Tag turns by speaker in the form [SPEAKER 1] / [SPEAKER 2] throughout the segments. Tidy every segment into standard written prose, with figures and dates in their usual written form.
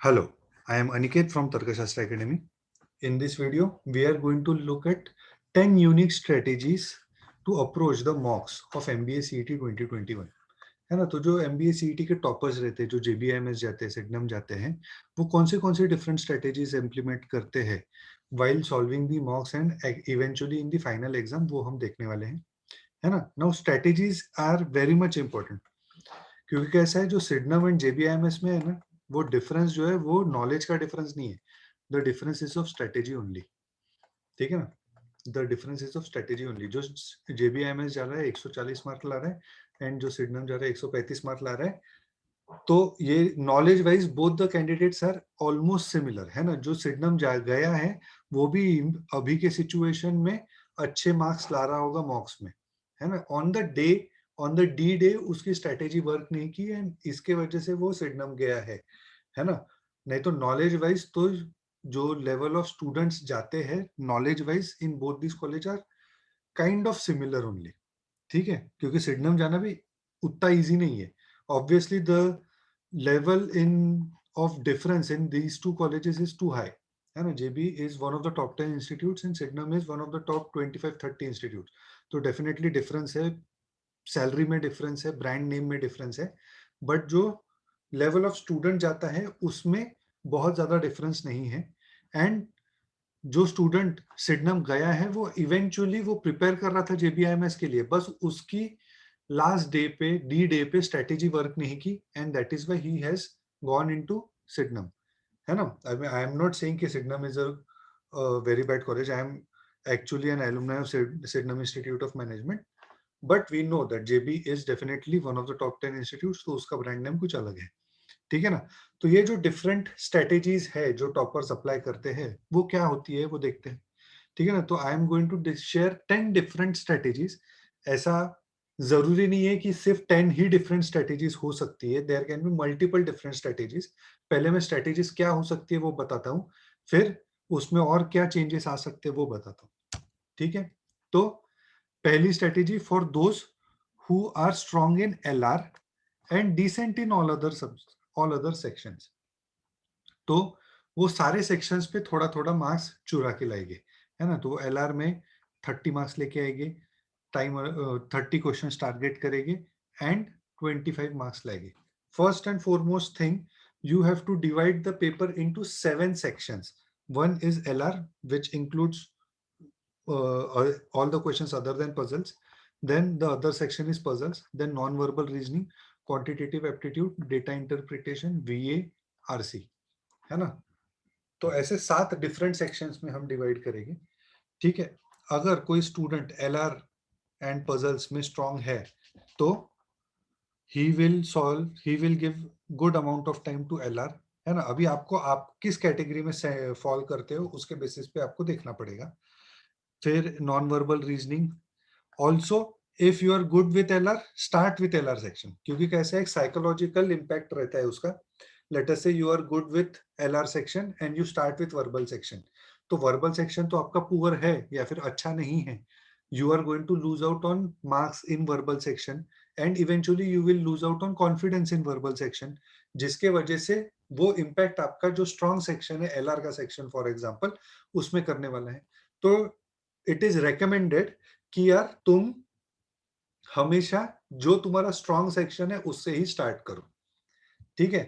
[SPEAKER 1] Hello, I am Aniket from Tarkashastra Academy. In this video, we are going to look at 10 unique strategies to approach the mocks of MBA CET 2021. है ना, तो जो MBA CET के toppers रहते हैं, जो JBIMS जाते हैं, सिडनम जाते हैं, वो कौन से डिफरेंट स्ट्रेटेजीज इम्प्लीमेंट करते हैं while solving the mocks and eventually in the final exam, वो हम देखने वाले हैं, है ना. Now strategies are very much important क्योंकि कैसा है, जो सिडनम एंड JBIMS में है ना, वो डिफरेंस जो है वो नॉलेज का डिफरेंस नहीं है. The difference is of strategy only. ठीक है ना. The difference is of strategy only. जो JBIMS जा रहा है 140 मार्क ला रहा है एंड जो सिडनम जा रहा है 135 मार्क ला रहा है, तो ये knowledge wise both the candidates are almost similar, है ना. जो सिडनम जा गया है वो भी अभी के सिचुएशन में अच्छे मार्क्स ला रहा होगा मॉक्स में, है ना. ऑन द डी डे उसकी स्ट्रेटेजी वर्क नहीं की एंड इसके वजह से वो सिडनम गया है ना. नहीं तो नॉलेज वाइज तो जो लेवल ऑफ स्टूडेंट्स जाते हैं knowledge wise in both this college are kind of similar only. ठीक है, क्योंकि सिडनम जाना भी उतना इजी नहीं है. Obviously the level in of difference in these two colleges is too high, है ना. JB is one of the top 10 institutes and Sydenham is one of the top 25-30 institute. तो डेफिनेटली डिफरेंस है, salary में difference है, brand name में difference है, but जो level of student जाता है उसमें बहुत ज्यादा डिफरेंस नहीं है. एंड जो स्टूडेंट सिडनम गया है वो इवेंचुअली वो प्रिपेयर कर रहा था JBIMS के लिए, बस उसकी लास्ट डे पे डी डे पे स्ट्रेटेजी वर्क नहीं की and that is why he has gone into Sydenham, है ना. आई एम नॉट सेइंग कि Sydenham is a very bad college. I am actually an alumni of Sydenham institute of management, but we know that JB is definitely one of the top 10 institutes, तो उसका brand name कुछ अलग है. ठीक है ना. तो ये जो डिफरेंट स्ट्रेटेजीज है जो टॉपर्स अप्लाई करते हैं वो क्या होती है वो देखते हैं. ठीक है ना. तो I am going to share 10 different strategies. ऐसा जरूरी नहीं है कि सिर्फ 10 ही डिफरेंट स्ट्रेटेजीज हो सकती है. There can be multiple different strategies. पहले मैं स्ट्रेटेजीज क्या हो सकती है वो बताता हूँ, फिर उसमें और क्या चेंजेस आ सकते हैं वो बताता हूँ. ठीक है. तो पहली strategy for those who are strong in LR and decent in all other sections. तो वो सारे सेक्शंस पे थोड़ा थोड़ा मार्क्स चुरा के लाएंगे, है ना. तो LR में 30 मार्क्स लेके आएंगे, टाइम 30 क्वेश्चन टारगेट करेंगे एंड 25 मार्क्स लाएंगे. First and foremost thing, you have to divide the paper into 7 sections. One is LR, which includes all the questions other than puzzles. Then the other section is puzzles, then non-verbal reasoning, quantitative aptitude, data interpretation, VA, RC, है ना. तो ऐसे 7 different sections में हम divide करेंगे. ठीक है. अगर कोई स्टूडेंट LR एंड पजल्स में स्ट्रांग है तो he will give good amount of time to LR, है ना. अभी आपको आप किस कैटेगरी में फॉल करते हो उसके बेसिस पे आपको देखना पड़ेगा. फिर non verbal reasoning also. If you are good with LR, start with LR section, क्योंकि कैसा एक साइकोलॉजिकल इम्पैक्ट रहता है उसका. Let us say you are good with LR section and you start with verbal section, तो verbal section तो आपका poor है या फिर अच्छा नहीं है. You are going to lose out on marks in verbal section and eventually you will lose out on confidence in verbal section, जिसके वजह से वो इम्पैक्ट आपका जो स्ट्रॉन्ग सेक्शन है LR का सेक्शन फॉर एग्जाम्पल उसमें करने वाला है. तो इट इज रेकमेंडेड कि यार तुम हमेशा जो तुम्हारा स्ट्रॉन्ग सेक्शन है उससे ही स्टार्ट करो. ठीक है.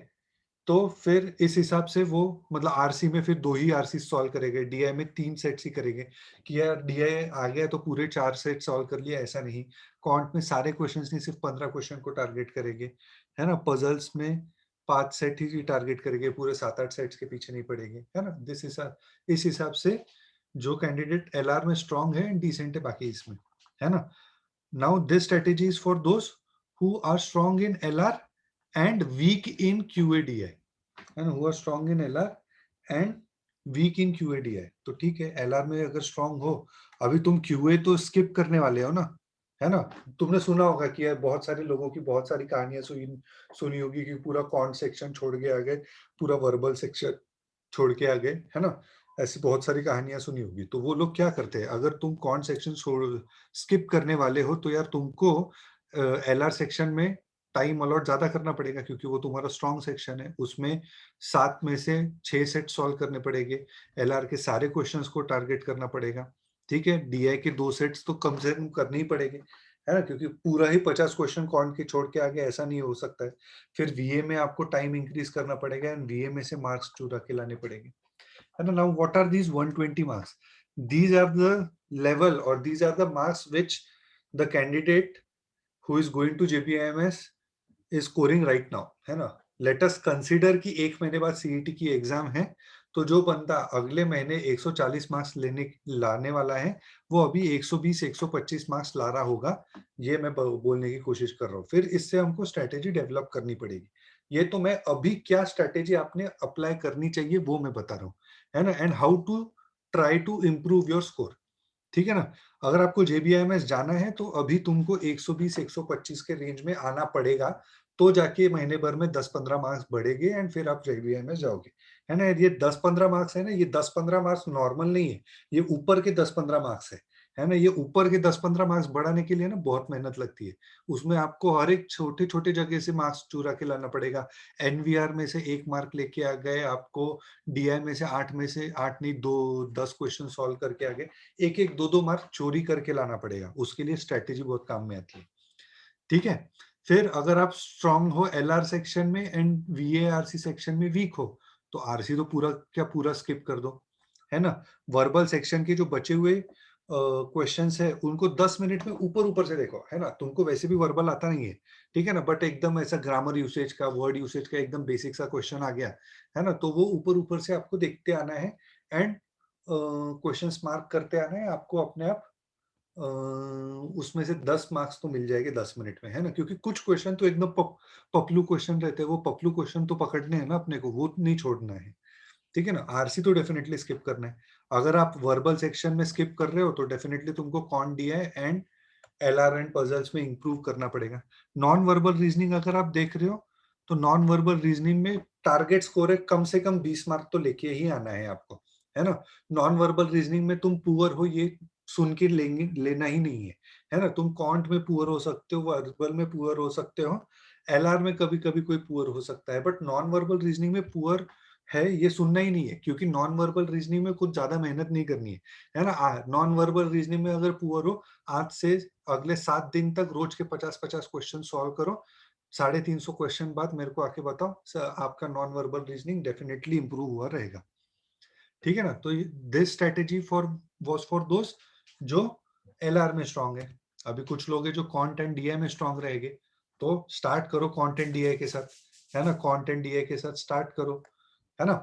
[SPEAKER 1] तो फिर इस हिसाब से वो मतलब आरसी में फिर 2 ही आरसी सॉल्व करेंगे, डीआई में 3 सेट्स ही करेंगे कि यार डीआई आ गया तो पूरे 4 सेट सॉल्व कर लिया, ऐसा नहीं. क्वांट में सारे क्वेश्चंस नहीं, सिर्फ 15 क्वेश्चन को टारगेट करेंगे, है ना. पजल्स में 5 सेट ही टारगेट करेंगे, पूरे 7-8 सेट्स के पीछे नहीं पड़ेंगे, है ना. इस हिसाब से जो कैंडिडेट LR में स्ट्रॉन्ग है एंड डिसेंट है बाकी इसमें, है ना. Now this strategy is for those who are strong in LR and weak in QADI, and who are strong in LR and weak in QADI. तो ठीक है, LR में अगर strong हो, अभी तुम QA तो skip करने वाले हो ना, है ना. तुमने सुना होगा कि यार बहुत सारे लोगों की बहुत सारी कहानियां सुनी होगी कि पूरा कॉन सेक्शन छोड़ के आ गए, पूरा वर्बल सेक्शन छोड़ के आ गए, है ना. ऐसी बहुत सारी कहानियां सुनी होगी. तो वो लोग क्या करते हैं, अगर तुम कौन सेक्शन छोड़ स्किप करने वाले हो तो यार तुमको LR सेक्शन में टाइम अलॉट ज्यादा करना पड़ेगा क्योंकि वो तुम्हारा स्ट्रॉन्ग सेक्शन है, उसमें 7 में से 6 सेट सॉल्व करने पड़ेंगे, एलआर के सारे क्वेश्चंस को टारगेट करना पड़ेगा, ठीक है, डीआई के 2 सेट्स तो कम से कम करने ही पड़ेंगे, है ना, क्योंकि पूरा ही 50 क्वेश्चन कौन के छोड़ के आगे ऐसा नहीं हो सकता है। फिर वीए में आपको टाइम इंक्रीज करना पड़ेगा एंड वीए में से मार्क्स चुरा के लाने पड़ेंगे, है ना। Now what are these 120 marks? These are the level or these are the marks which the candidate who is going to JPIMS is scoring right now, है ना। Let us consider कि एक महीने बाद सीईटी की एग्जाम है, तो जो बंदा अगले महीने 140 मार्क्स लाने वाला है, वो अभी 120 125 मार्क्स ला रहा होगा, ये मैं बोलने की कोशिश कर रहा हूँ। फिर इससे हमको स्ट्रेटेजी डेवलप करनी पड़ेगी। ये तो मैं अभी क्या स्ट्रेटेजी आपने अप्लाई करनी चाहिए वो मैं बता रहा हूँ, है ना, and how to try to improve your score, ठीक है ना। अगर आपको जेबीआईएमएस जाना है तो अभी तुमको 120 125 के रेंज में आना पड़ेगा, तो जाके महीने भर में 10-15 मार्क्स बढ़ेंगे एंड फिर आप जेबीआईएमएस जाओगे, है ना। ये 10-15 मार्क्स है ना, ये 10-15 मार्क्स नॉर्मल नहीं है, ये ऊपर के 10-15 मार्क्स है ना। ये ऊपर के 10-15 मार्क्स बढ़ाने के लिए ना बहुत मेहनत लगती है, उसमें आपको हर एक छोटे छोटे जगह से मार्क्स चुरा के लाना पड़ेगा। एनवीआर में से 1 मार्क लेके आ गए, आपको डीआई में से 8 में से 8 नहीं 2 10 क्वेश्चन सॉल्व करके आ गए, एक एक दो दो मार्क चोरी करके लाना पड़ेगा, उसके लिए स्ट्रेटेजी बहुत काम में आती है, ठीक है। फिर अगर आप स्ट्रांग हो एलआर सेक्शन में एंड वीएआरसी सेक्शन में वीक हो, तो आरसी तो पूरा क्या पूरा स्किप कर दो, है ना। वर्बल सेक्शन के जो बचे हुए क्वेश्चंस है उनको 10 मिनट में ऊपर ऊपर से देखो, है ना। तुमको वैसे भी वर्बल आता नहीं है, ठीक है ना, बट एकदम ऐसा ग्रामर यूसेज का वर्ड यूसेज का एकदम बेसिक सा क्वेश्चन आ गया, है ना, तो वो ऊपर ऊपर से आपको देखते आना है एंड क्वेश्चंस मार्क करते आना है आपको अपने आप। उसमें से 10 मार्क्स तो मिल जाएंगे 10 मिनट में, है ना, क्योंकि कुछ क्वेश्चन तो एकदम पपलू क्वेश्चन रहते हैं, वो पपलू क्वेश्चन तो पकड़ने हैं ना अपने को, वो नहीं छोड़ना है, ठीक है ना। आरसी तो डेफिनेटली स्किप करना है। अगर आप वर्बल सेक्शन में स्किप कर रहे हो तो डेफिनेटली तुमको quant DI and LR and puzzles में इंप्रूव करना पड़ेगा। नॉन वर्बल रीजनिंग अगर आप देख रहे हो तो नॉन वर्बल रीजनिंग में टारगेट स्कोर है कम से कम 20 मार्क तो लेके ही आना है आपको, है ना। नॉन वर्बल रीजनिंग में तुम पुअर हो ये सुन के लेना ही नहीं है ना। तुम कॉन्ट में पुअर हो सकते हो, वर्बल में पुअर हो सकते हो, एलआर में कभी कभी कोई पुअर हो सकता है, बट नॉन वर्बल रीजनिंग में पुअर है ये सुनना ही नहीं है, क्योंकि नॉन वर्बल रीजनिंग में कुछ ज्यादा मेहनत नहीं करनी है ना। नॉन वर्बल रीजनिंग में अगर पुअर हो, आज से अगले 7 दिन तक रोज के 50-50 क्वेश्चन सॉल्व करो, 350 क्वेश्चन बाद मेरे को आके बताओ आपका non verbal reasoning definitely improve हुआ रहेगा, ठीक है ना। तो this strategy for was for दोस्त जो एलआर में स्ट्रांग है। अभी कुछ लोग हैं जो कंटेंट डीआई में स्ट्रांग रहेंगे, तो स्टार्ट करो कंटेंट डीआई के साथ, है ना, कंटेंट डीआई के साथ स्टार्ट करो, है ना।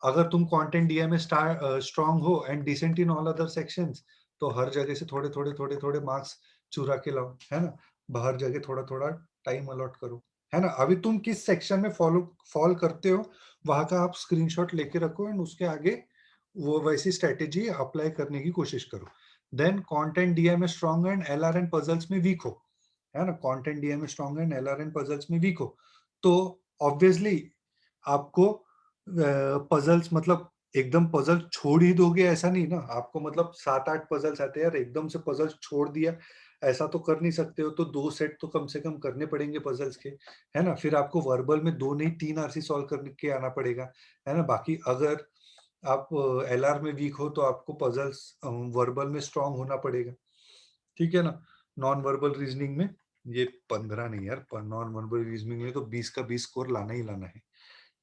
[SPEAKER 1] अगर तुम कंटेंट डीआई में स्ट्रांग हो and decent in all other sections, तो हर जगह से थोड़े थोड़े थोड़े थोड़े मार्क्स चुरा के लाओ, है ना। बाहर जगह थोड़ा थोड़ा टाइम अलॉट करो, है ना। अभी तुम किस सेक्शन में फॉल करते हो वहां का आप स्क्रीनशॉट लेके रखो एंड उसके आगे वो वैसी स्ट्रेटेजी अप्लाई करने की कोशिश करो। देन कंटेंट डीआई में strong and LR and puzzles में वीक हो, है ना, कंटेंट डीआई में strong and LR and puzzles में वीक हो, तो ऑब्वियसली आपको पजल्स मतलब एकदम पजल छोड़ ही दोगे ऐसा नहीं ना, आपको मतलब 7-8 पजल्स आते हैं यार, एकदम से पजल छोड़ दिया ऐसा तो कर नहीं सकते हो, तो 2 सेट तो कम से कम करने पड़ेंगे पजल्स के, है ना। फिर आपको वर्बल में 2 नहीं 3 आरसी सॉल्व करके आना पड़ेगा, है ना। बाकी अगर आप एलआर में वीक हो तो आपको पजल्स वर्बल में स्ट्रांग होना पड़ेगा, ठीक है ना। नॉन वर्बल रीजनिंग में ये 15 नहीं यार, नॉन वर्बल रीजनिंग में तो 20 का 20 स्कोर लाना ही लाना है,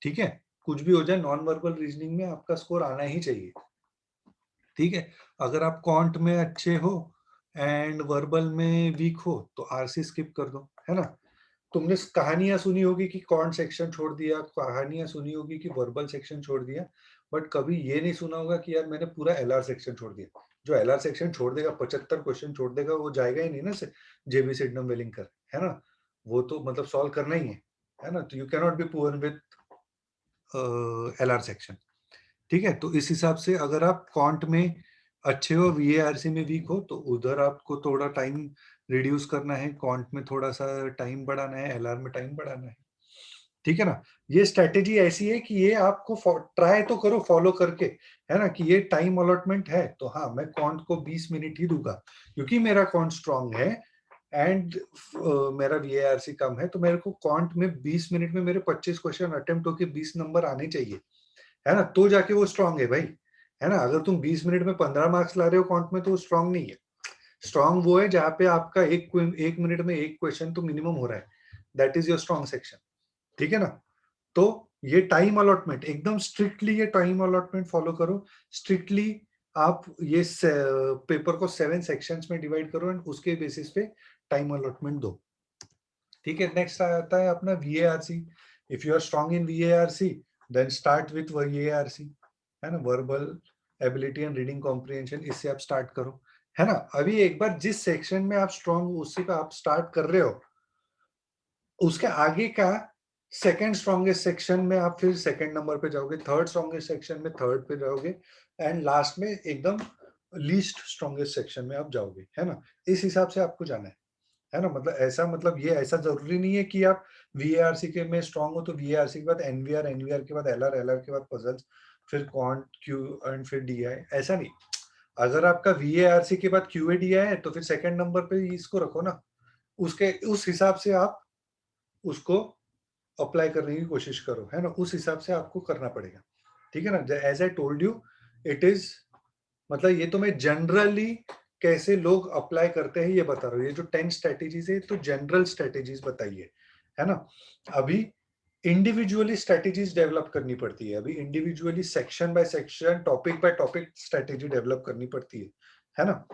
[SPEAKER 1] ठीक है। कुछ भी हो जाए नॉन वर्बल रीजनिंग में आपका स्कोर आना ही चाहिए, ठीक है। अगर आप कॉन्ट में अच्छे हो एंड वर्बल में वीक हो तो आरसी स्किप कर दो, है ना। तुमने कहानियां सुनी होगी कि कॉन्ट सेक्शन छोड़ दिया, कहानियां सुनी होगी कि वर्बल सेक्शन छोड़ दिया, बट कभी ये नहीं सुना होगा कि यार मैंने पूरा एलआर सेक्शन छोड़ दिया। जो एलआर सेक्शन छोड़ देगा 75 क्वेश्चन छोड़ देगा, वो जाएगा ही नहीं ना से जेबी सिडनम वेलिंगकर, है ना। वो तो मतलब सॉल्व करना ही है ना। तो you cannot be poor with LR section, ठीक है। तो इस हिसाब से अगर आप कॉन्ट में अच्छे हो, वीएआरसी में वीक हो, तो उधर आपको थोड़ा टाइम रिड्यूस करना है, कॉन्ट में थोड़ा सा टाइम बढ़ाना है, एलआर में टाइम बढ़ाना है, ठीक है ना। ये स्ट्रेटेजी ऐसी है कि ये आपको ट्राई तो करो फॉलो करके, है ना, कि ये टाइम अलॉटमेंट है तो हाँ मैं कॉन्ट को 20 मिनट ही दूंगा क्योंकि मेरा कॉन्ट स्ट्रांग है, एंड मेरा VARC कम है, तो मेरे को क्वांट में 20 मिनट में मेरे 25 क्वेश्चन अटेम्प्ट होके 20 नंबर आने चाहिए, है ना? तो जाके वो स्ट्रांग है भाई, है ना? अगर तुम 20 मिनट में 15 मार्क्स ला रहे हो क्वांट में, तो वो स्ट्रांग नहीं है। स्ट्रांग वो है जहाँ पे आपका एक मिनट में एक क्वेश्चन तो मिनिमम हो रहा है, that is your strong section. ठीक है ना? तो ये टाइम अलॉटमेंट, एकदम स्ट्रिक्टली ये टाइम अलॉटमेंट फॉलो करो। स्ट्रिक्टली आप ये पेपर को 7 सेक्शंस में डिवाइड करो एंड उसके बेसिस पे टाइम अलॉटमेंट दो। ठीक है, नेक्स्ट आता है अपना VARC। If you are strong in VARC, then start with VARC, है ना? Verbal ability and reading comprehension, इससे आप स्टार्ट करो, है ना? अभी एक बार जिस सेक्शन में आप स्ट्रांग हो उसी पे आप स्टार्ट कर रहे हो, उसके आगे का सेकंड स्ट्रॉन्गेस्ट सेक्शन में आप फिर सेकंड नंबर पे जाओगे, थर्ड स्ट्रॉन्गेस्ट सेक्शन में थर्ड पे जाओगे, एंड लास्ट में एकदम लीस्ट स्ट्रॉन्गेस्ट सेक्शन में आप जाओगे, है ना? इस हिसाब से आपको जाना है ना? मतलब ऐसा, मतलब ये ऐसा जरूरी नहीं है कि आप VARC के में स्ट्रांग हो तो VARC के बाद NVR, NVR के बाद LR, LR के बाद पजल्स, फिर क्वांट, क्यू एंड फिर DI, ऐसा नहीं। अगर आपका VARC के बाद QA DI है तो फिर सेकंड नंबर पे इसको रखो ना, उसके उस हिसाब से आप उसको अप्लाई करने की कोशिश करो, है ना? उस हिसाब से आपको करना पड़ेगा। ठीक है ना? As I told you, it is, मतलब ये तो मैं जनरली कैसे लोग अप्लाई करते हैं ये बता रहा हूँ। ये जो 10 स्ट्रेटेजीज है तो जनरल स्ट्रेटेजीज बताइए, है ना? अभी इंडिविजुअली स्ट्रेटेजीज डेवलप करनी पड़ती है, अभी individually section by section, topic by topic strategy develop करनी पड़ती है ना?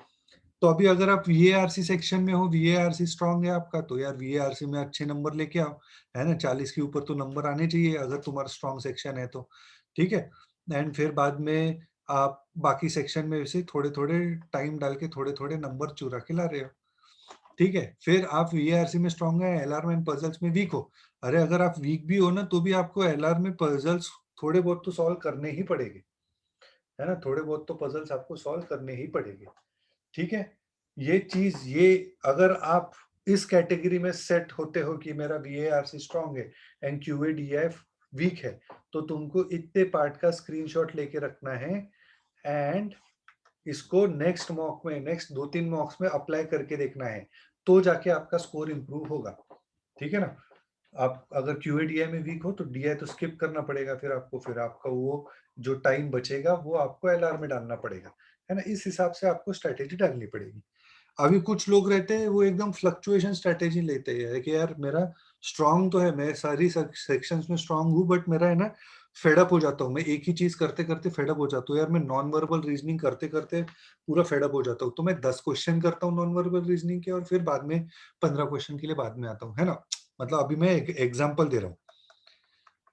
[SPEAKER 1] तो अभी अगर आप VARC सेक्शन में हो, VARC स्ट्रांग है आपका, तो यार VARC में अच्छे नंबर लेके आओ, है ना? 40 के ऊपर तो नंबर आने चाहिए अगर तुम्हारा स्ट्रांग सेक्शन है तो। ठीक है, एंड फिर बाद में आप बाकी सेक्शन में वैसे थोड़े थोड़े टाइम डाल के थोड़े थोड़े नंबर चुरा के ला रहे हो। ठीक है, फिर आप VARC में स्ट्रांग है, LR में पजल्स में वीक हो, अरे अगर आप वीक भी हो ना तो भी आपको LR में पजल्स थोड़े बहुत तो सॉल्व करने ही पड़ेंगे, है ना? थोड़े बहुत तो पजल्स आपको सॉल्व करने ही पड़ेंगे। ठीक है, ये चीज, ये अगर आप इस कैटेगरी में सेट होते हो कि मेरा VARC स्ट्रांग है एंड QADF वीक है, तो तुमको इतने पार्ट का स्क्रीनशॉट लेके रखना है एंड इसको नेक्स्ट मॉक में, नेक्स्ट 2-3 मॉक्स में अप्लाई करके देखना है, तो जाके आपका स्कोर इंप्रूव होगा। ठीक है ना? आप अगर QADI में वीक हो तो DI तो स्किप करना पड़ेगा, फिर आपका वो जो टाइम बचेगा वो आपको LR में डालना पड़ेगा, है ना? इस हिसाब से आपको स्ट्रेटेजी डालनी पड़ेगी। अभी कुछ लोग रहते हैं वो एकदम फ्लक्चुएशन स्ट्रेटेजी लेते हैं कि यार मेरा स्ट्रांग तो है, मैं सारी सेक्शंस में स्ट्रांग हूँ, बट मेरा है ना फेड अप हो जाता हूँ, मैं एक ही चीज करते करते फेड अप हो जाता हूँ, यार मैं नॉन वर्बल रीजनिंग करते करते पूरा फेड अप हो जाता हूँ, तो मैं 10 क्वेश्चन करता हूँ नॉन वर्बल रीजनिंग के और फिर बाद में 15 क्वेश्चन के लिए बाद में आता हूँ, है ना? मतलब अभी मैं एक एग्जाम्पल दे रहा हूँ,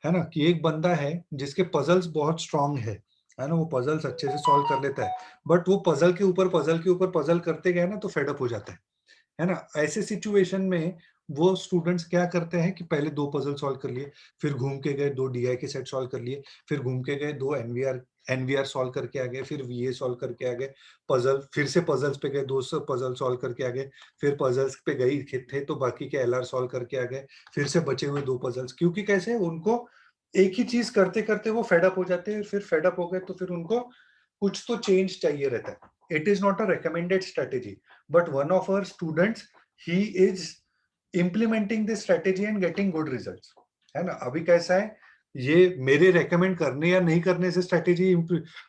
[SPEAKER 1] है ना, कि एक बंदा है जिसके पजल्स बहुत स्ट्रांग है ना? वो पजल्स अच्छे से सॉल्व कर लेता है, बट वो पजल के ऊपर पजल के ऊपर पजल करते गए ना तो फेड अप हो जाता है ना? ऐसे सिचुएशन में वो स्टूडेंट्स क्या करते हैं कि पहले 2 पजल सॉल्व कर लिए, फिर घूम के गए 2 DI के सेट सॉल्व कर लिए, फिर घूम के गए 2 एनवीआर सॉल्व करके आ गए, फिर VA सॉल्व करके आ गए, पजल फिर से पजल्स पे गए, 2 पजल सॉल्व करके आ गए, फिर पजल्स पे गए थे तो बाकी के LR सॉल्व करके आ गए, फिर से बचे हुए 2 पजल्स, क्योंकि कैसे उनको एक ही चीज करते-करते वो फेड अप हो जाते हैं, फिर फेड अप हो गए तो फिर उनको कुछ तो चेंज चाहिए रहता है। It is not a recommended strategy, but one of our students, he is implementing this strategy and getting good results, है ना? अभी कैसा है, ये मेरे रेकमेंड करने या नहीं करने से स्ट्रेटेजी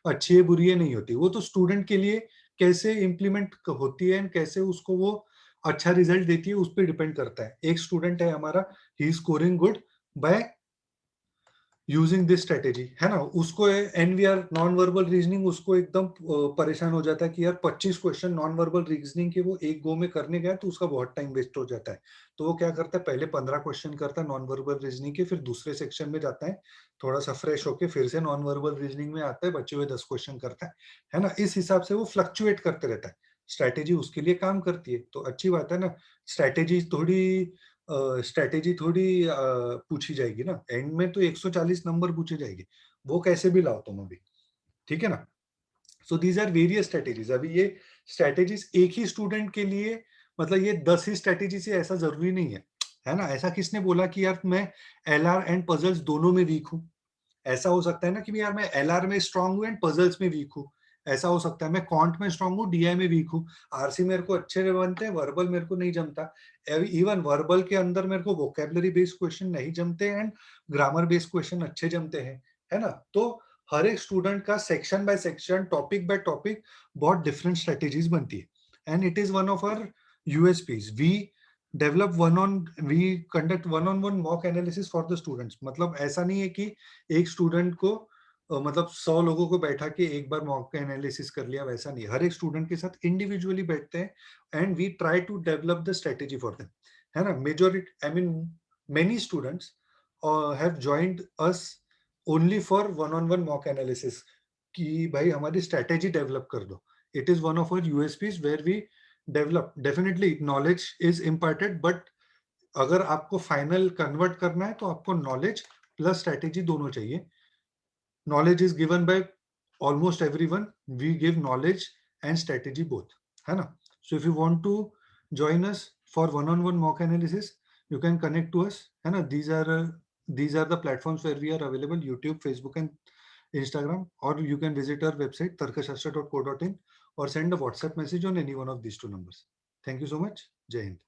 [SPEAKER 1] अच्छी है बुरी है नहीं होती, वो तो स्टूडेंट के लिए कैसे इम्प्लीमेंट होती है एंड कैसे उसको वो अच्छा रिजल्ट देती है उस पर डिपेंड करता है। एक स्टूडेंट है हमारा, he is scoring good by using this strategy, है ना? उसको एनवीआर नॉन वर्बल रीजनिंग उसको एकदम परेशान हो जाता है कि यार 25 क्वेश्चन नॉन वर्बल रीजनिंग के वो एक गो में करने गया तो उसका बहुत टाइम वेस्ट हो जाता है, तो वो क्या करता है, पहले 15 क्वेश्चन करता है नॉन वर्बल रीजनिंग के, फिर दूसरे सेक्शन में जाता है, थोड़ा सा फ्रेश होके फिर से नॉन वर्बल रीजनिंग में आता है, बचे हुए 10 क्वेश्चन करता है ना? इस हिसाब से वो फ्लक्चुएट करते रहता है। स्ट्रैटेजी उसके लिए काम करती है तो अच्छी बात है ना। स्ट्रैटेजी थोड़ी स्ट्रैटेजी थोड़ी पूछी जाएगी ना, एंड में तो 140 नंबर पूछे जाएंगे, वो कैसे भी लाओ तुम अभी। ठीक है ना? So these are various strategies. अभी ये स्ट्रैटेजीज एक ही स्टूडेंट के लिए, मतलब ये 10 ही स्ट्रैटेजी से ऐसा जरूरी नहीं है ना? ऐसा किसने बोला कि यार मैं LR एंड पजल्स दोनों में वीक हूँ? ऐसा हो सकता है ना कि यार मैं LR में स्ट्रांग हूँ एंड पजल्स में वीक हूँ, ऐसा हो सकता है मैं क्वांट में स्ट्रांग हूँ, डीआई में वीक हूँ, आरसी मेरे को अच्छे बनते हैं, वर्बल मेरे को नहीं जमता, इवन वर्बल के अंदर मेरे को वोकेबलरी बेस्ड क्वेश्चन नहीं जमते एंड ग्रामर बेस्ड क्वेश्चन अच्छे जमते हैं, है ना। तो हर एक स्टूडेंट का section by section, topic by topic बहुत डिफरेंट स्ट्रेटेजीज बनती है and it is one of our USPs. We conduct one on one mock analysis for the students. मतलब ऐसा नहीं है कि एक स्टूडेंट को मतलब 100 लोगों को बैठा के एक बार मॉक एनालिसिस कर लिया, वैसा नहीं। हर एक स्टूडेंट के साथ इंडिविजुअली बैठते हैं and we try to develop the strategy for them, है ना। Majority, I mean many students have joined us only for one on one mock analysis, कि भाई हमारी स्ट्रेटेजी डेवलप कर दो। It is one of our USPs where we develop. Definitely knowledge is important, but अगर आपको final convert करना है तो आपको नॉलेज प्लस स्ट्रेटेजी दोनों चाहिए। Knowledge is given by almost everyone. We give knowledge and strategy both, है ना। So if you want to join us for one-on-one mock analysis, you can connect to us, है ना। These are the platforms where we are available: YouTube, Facebook, and Instagram. Or you can visit our website tarkashastra.co.in or send a WhatsApp message on any one of these two numbers. Thank you so much. Jai Hind.